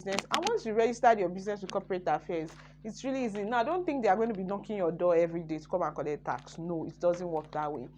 business, and once you registered your business with corporate affairs, it's really easy. Now, I don't think they are going to be knocking your door every day to come and collect tax. No, it doesn't work that way.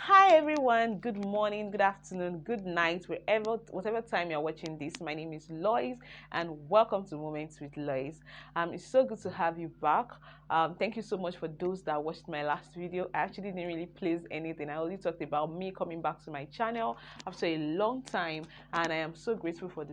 Hi everyone, good morning, good afternoon, good night, whatever time you're watching this. My name is Lois and welcome to Moments with Lois. It's so good to have you back. Thank you so much for those that watched my last video. I actually didn't really place anything. I only talked about me coming back to my channel after a long time, and I am so grateful for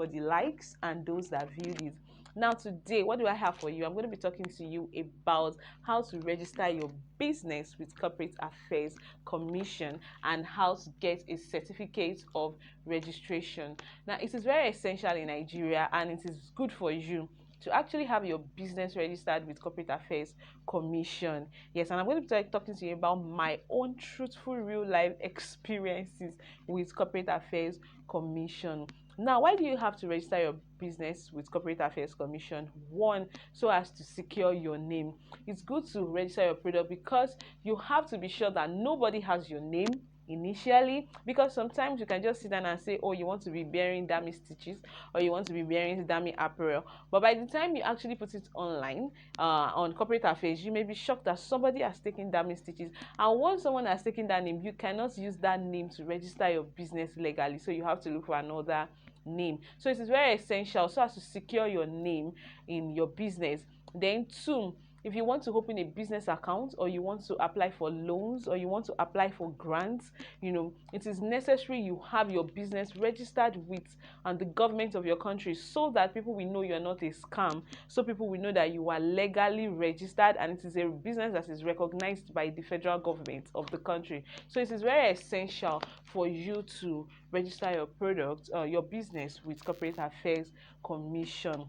the likes and those that viewed it. Now today, what do I have for you? I'm going to be talking to you about how to register your business with Corporate Affairs Commission and how to get a certificate of registration. Now, it is very essential in Nigeria, and it is good for you to actually have your business registered with Corporate Affairs Commission. Yes, and I'm going to be talking to you about my own truthful real life experiences with Corporate Affairs Commission. Now, why do you have to register your business with Corporate Affairs Commission? One, so as to secure your name. It's good to register your product because you have to be sure that nobody has your name initially, because sometimes you can just sit down and say, oh, you want to be bearing dummy stitches or you want to be bearing dummy apparel, but by the time you actually put it online on Corporate Affairs, you may be shocked that somebody has taken dummy stitches, and once someone has taken that name, you cannot use that name to register your business legally, so you have to look for another name. So it is very essential so as to secure your name in your business. Then two, if you want to open a business account or you want to apply for loans or you want to apply for grants, it is necessary you have your business registered with the government of your country, so that people will know you're not a scam, so people will know that you are legally registered and it is a business that is recognized by the federal government of the country. So it is very essential for you to register your product, your business with Corporate Affairs Commission.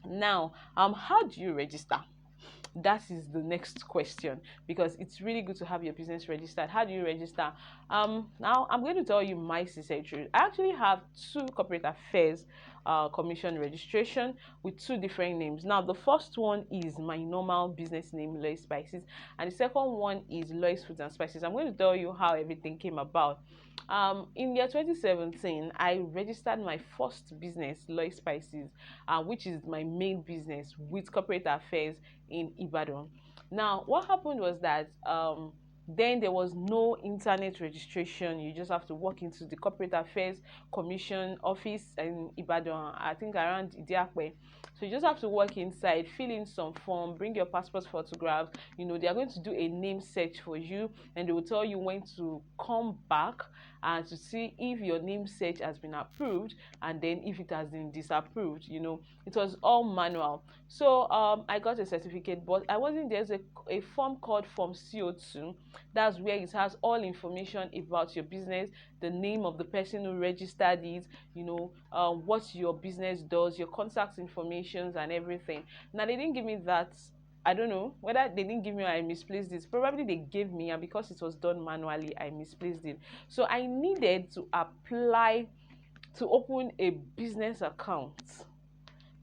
Now, how do you register? That is the next question, because it's really good to have your business registered. How do you register? Now I'm going to tell you my sincere truth. I actually have two Corporate Affairs Commission registration with two different names. Now the first one is my normal business name, Lois Spices, and the second one is Lois Foods and Spices. I'm going to tell you how everything came about. In year 2017, I registered my first business, Lois Spices, which is my main business, with Corporate Affairs in Ibadan. Now, what happened was that then there was no internet registration. You just have to walk into the Corporate Affairs Commission office in Ibadan, I think around Idiakwe. So you just have to walk inside, fill in some form, bring your passport photographs. They are going to do a name search for you, and they will tell you when to come back and to see if your name search has been approved, and then if it has been disapproved. It was all manual. So I got a certificate, but I wasn't there's a form called Form CO2. That's where it has all information about your business, the name of the person who registered it, what your business does, your contact information and everything. Now they didn't give me that. I don't know whether they didn't give me or I misplaced it. Probably they gave me, and because it was done manually, I misplaced it. So I needed to apply to open a business account,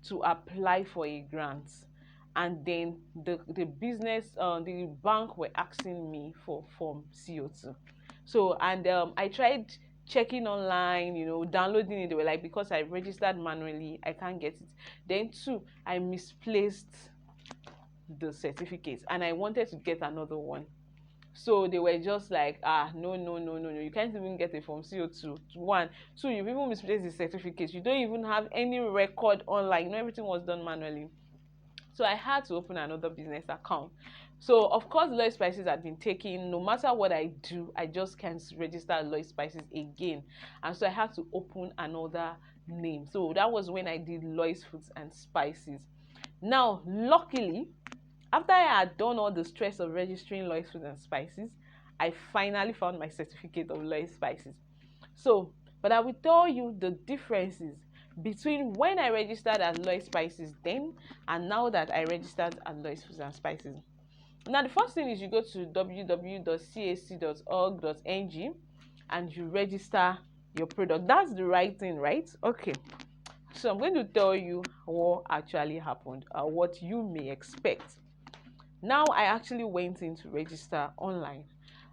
to apply for a grant, and then the business the bank were asking me for Form CO2. So, and I tried checking online, downloading it. They were like, because I registered manually, I can't get it. Then two, I misplaced the certificate and I wanted to get another one. So they were just like, no, you can't even get a Form CO2. One, two, you've even misplaced the certificate. You don't even have any record online. Everything was done manually. So I had to open another business account. So of course, Lois Spices had been taken. No matter what I do, I just can't register Lois Spices again. And so I had to open another name. So that was when I did Lois Foods and Spices. Now, luckily, after I had done all the stress of registering Lois Foods and Spices, I finally found my certificate of Lois Spices. So, but I will tell you the differences between when I registered as Lois Spices then and now that I registered as Lois Foods and Spices. Now, the first thing is you go to www.cac.org.ng and you register your product. That's the right thing, right? Okay. So I'm going to tell you what actually happened, what you may expect. Now I actually went in to register online.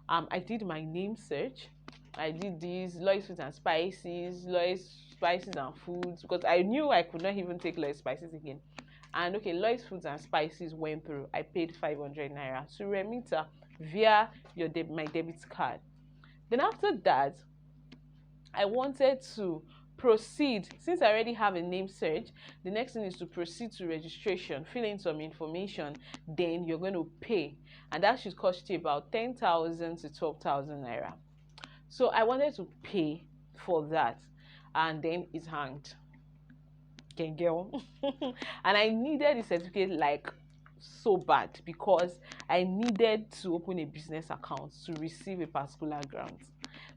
I did my name search. I did this, Lois Foods and Spices, Lois Spices and Foods, because I knew I could not even take Lois Spices again. And okay, Lois Foods and Spices went through. I paid 500 naira to Remita via my debit card. Then after that, I wanted to proceed. Since I already have a name search, the next thing is to proceed to registration, fill in some information, then you're going to pay. And that should cost you about 10,000 to 12,000 naira. So I wanted to pay for that, and then it hanged. Okay, girl. And I needed the certificate like so bad because I needed to open a business account to receive a particular grant.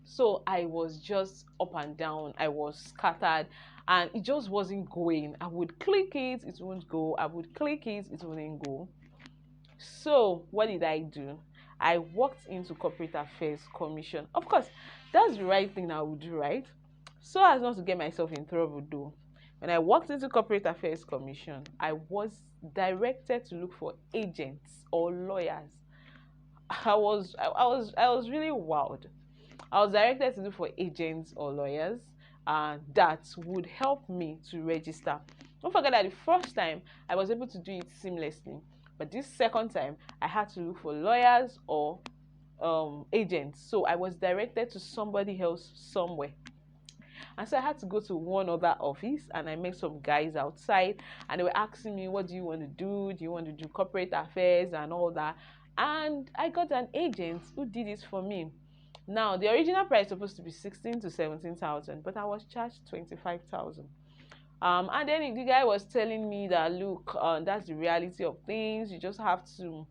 So I was just up and down, I was scattered, and it just wasn't going. I would click it, it won't go. I would click it, it wouldn't go. So what did I do? I walked into Corporate Affairs Commission. Of course, that's the right thing I would do, right? So as not to get myself in trouble though. When I walked into Corporate Affairs Commission, I was directed to look for agents or lawyers. I was really wild. I was directed to look for agents or lawyers that would help me to register. Don't forget that the first time I was able to do it seamlessly, but this second time I had to look for lawyers or agents. So I was directed to somebody else somewhere. And so I had to go to one other office, and I met some guys outside, and they were asking me, what do you want to do? Do you want to do corporate affairs and all that? And I got an agent who did it for me. Now, the original price is supposed to be 16 to 17,000, but I was charged 25,000. And then the guy was telling me that, look, that's the reality of things. You just have to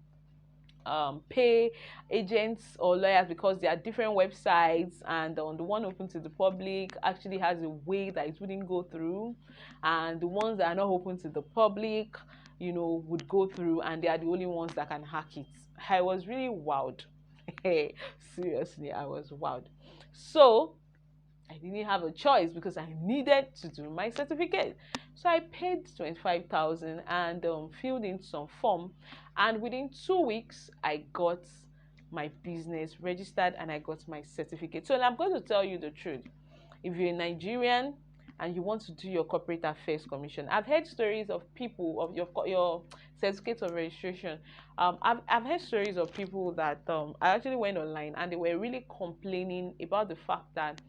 pay agents or lawyers because there are different websites, and the one open to the public actually has a way that it wouldn't go through, and the ones that are not open to the public, would go through, and they are the only ones that can hack it. I was really wowed. Seriously, I was wowed. So I didn't have a choice because I needed to do my certificate. So I paid 25,000 and filled in some form. And within 2 weeks, I got my business registered and I got my certificate. So I'm going to tell you the truth. If you're a Nigerian and you want to do your corporate affairs commission, I've heard stories of people of your certificate of registration. I've heard stories of people that I actually went online and they were really complaining about the fact that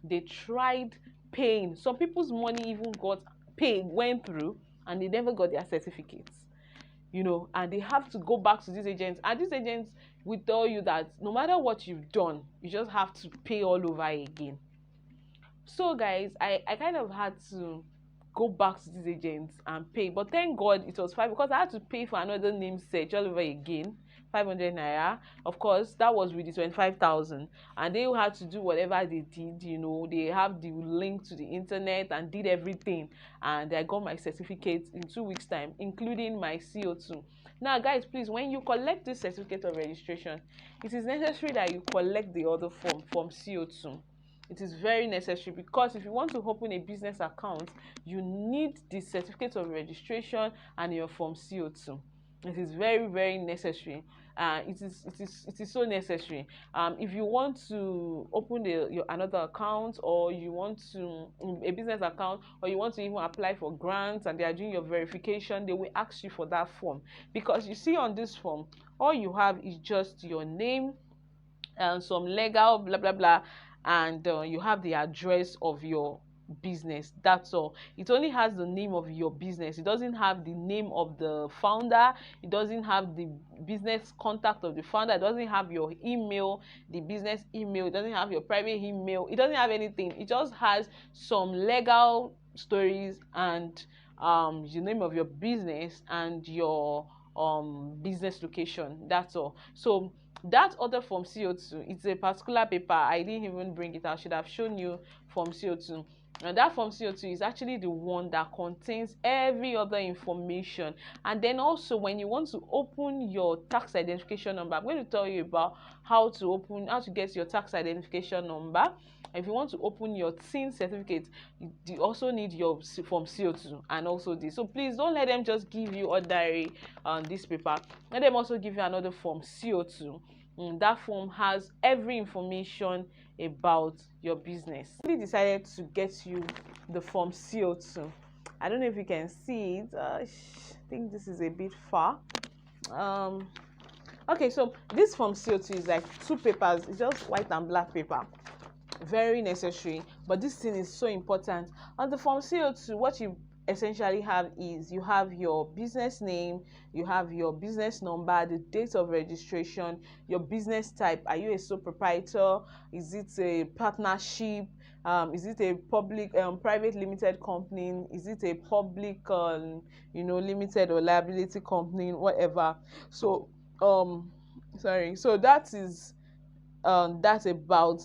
they tried paying. Some people's money even got paid, went through, and they never got their certificates. And they have to go back to these agents. And these agents will tell you that no matter what you've done, you just have to pay all over again. So guys, I kind of had to go back to these agents and pay. But thank God it was fine because I had to pay for another name search all over again. 500 naira. Of course, that was with the 25,000, and they had to do whatever they did. They have the link to the internet and did everything, and I got my certificate in 2 weeks time, including my CO2. Now guys, please, when you collect this certificate of registration, it is necessary that you collect the other form CO2. It is very necessary because if you want to open a business account, you need the certificate of registration and your form CO2. It is very, very necessary. It is so necessary. If you want to open another account, or you want to a business account, or you want to even apply for grants and they are doing your verification, they will ask you for that form, because you see on this form all you have is just your name and some legal blah blah blah, and you have the address of your business. That's all. It only has the name of your business. It doesn't have the name of the founder. It doesn't have the business contact of the founder. It doesn't have your email, the business email. It doesn't have your private email. It doesn't have anything. It just has some legal stories and the name of your business and your business location. That's all. So that other form CO2, it's a particular paper. I didn't even bring it. I should have shown you form CO2. And that form CO2 is actually the one that contains every other information. And then also, when you want to open your tax identification number, I'm going to tell you about how to get your tax identification number. If you want to open your TIN certificate, you also need your form CO2 and also this. So please don't let them just give you ordinary this paper. Let them also give you another form CO2. that form has every information about your business. I really decided to get you the form CO2. I don't know if you can see it. I think this is a bit far. Okay, so this form CO2 is like 2 papers. It's just white and black paper. Very necessary, but this thing is so important. On the form CO2, what you essentially have is you have your business name, you have your business number, the date of registration, your business type. Are you a sole proprietor? Is it a partnership? Is it a public private limited company? Is it a public limited or liability company, whatever? So sorry, so that's about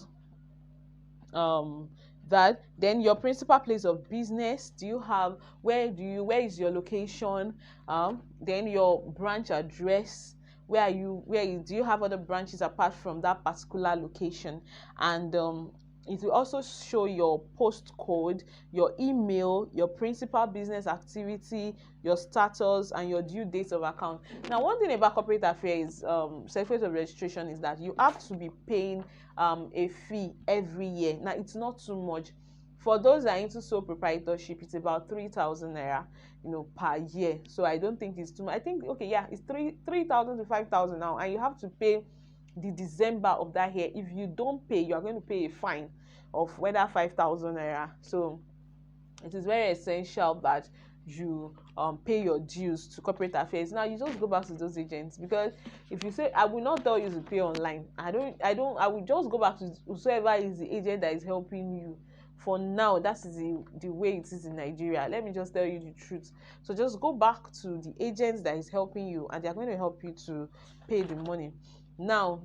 that. Then your principal place of business, do you have, where is your location? Then your branch address, do you have other branches apart from that particular location? And it will also show your postcode, your email, your principal business activity, your status, and your due date of account. Now, one thing about corporate affairs, certificate of registration, is that you have to be paying a fee every year. Now, it's not too much. For those that are into sole proprietorship, it's about 3,000 naira, per year. So I don't think it's too much. I think, okay, yeah, it's 3,000 to 5,000 now, and you have to pay the December of that year. If you don't pay, you are going to pay a fine of whether 5,000 naira. So it is very essential that you pay your dues to corporate affairs. Now you just go back to those agents, because if you say, I will not tell you to pay online, I will just go back to whoever is the agent that is helping you. For now, that is the way it is in Nigeria. Let me just tell you the truth. So just go back to the agents that is helping you, and they are going to help you to pay the money. Now,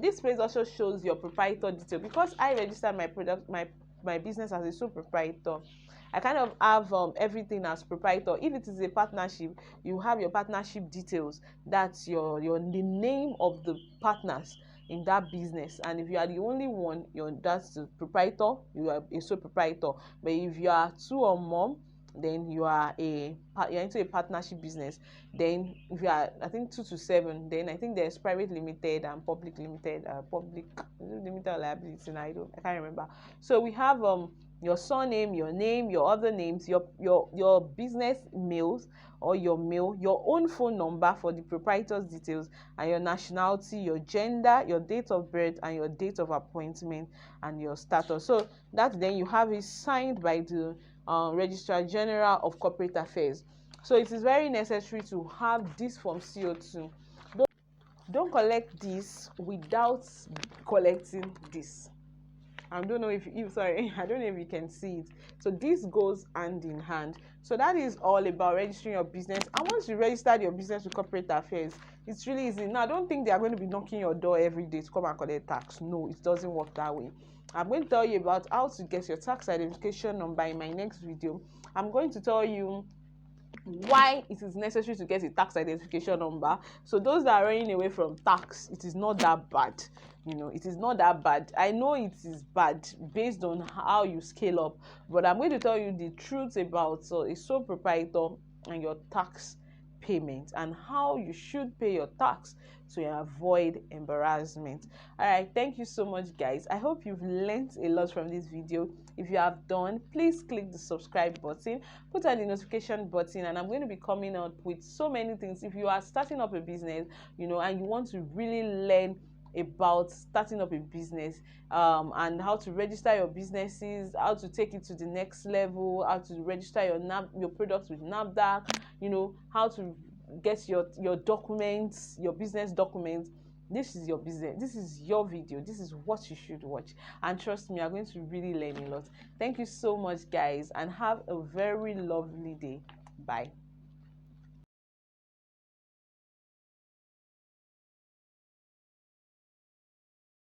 this page also shows your proprietor detail. Because I registered my business as a sole proprietor, I kind of have everything as proprietor. If it is a partnership, you have your partnership details. That's the name of the partners in that business. And if you are the only one, that's the proprietor. You are a sole proprietor. But if you are 2 or more, then you're into a partnership business. Then if you are, I think, 2 to 7, then I think there's private limited and public limited, public limited liability. I can't remember. So we have your surname, your name, your other names, your business mails or your mail, your own phone number for the proprietor's details, and your nationality, your gender, your date of birth, and your date of appointment, and your status. So that then you have it signed by the Registrar General of Corporate Affairs. So it is very necessary to have this form CO2. Don't collect this without collecting this. I don't know if I don't know if you can see it. So this goes hand in hand. So that is all about registering your business. And once you register your business with corporate affairs, it's really easy. Now, I don't think they are going to be knocking your door every day to come and collect tax. No, it doesn't work that way. I'm going to tell you about how to get your tax identification number in my next video. I'm going to tell you why it is necessary to get a tax identification number. So those that are running away from tax, it is not that bad. It is not that bad. I know it is bad based on how you scale up, but I'm going to tell you the truth about a sole proprietor and your tax payment, and how you should pay your tax to avoid embarrassment. All right, thank you so much, guys. I hope you've learned a lot from this video. If you have done, please click the subscribe button, put on the notification button, and I'm going to be coming out with so many things. If you are starting up a business, and you want to really learn about starting up a business, and how to register your businesses, how to take it to the next level, how to register your products with NAFDAC, how to get your documents, your business documents. This is your business. This is your video. This is what you should watch. And trust me, you're going to really learn a lot. Thank you so much, guys, and have a very lovely day. Bye.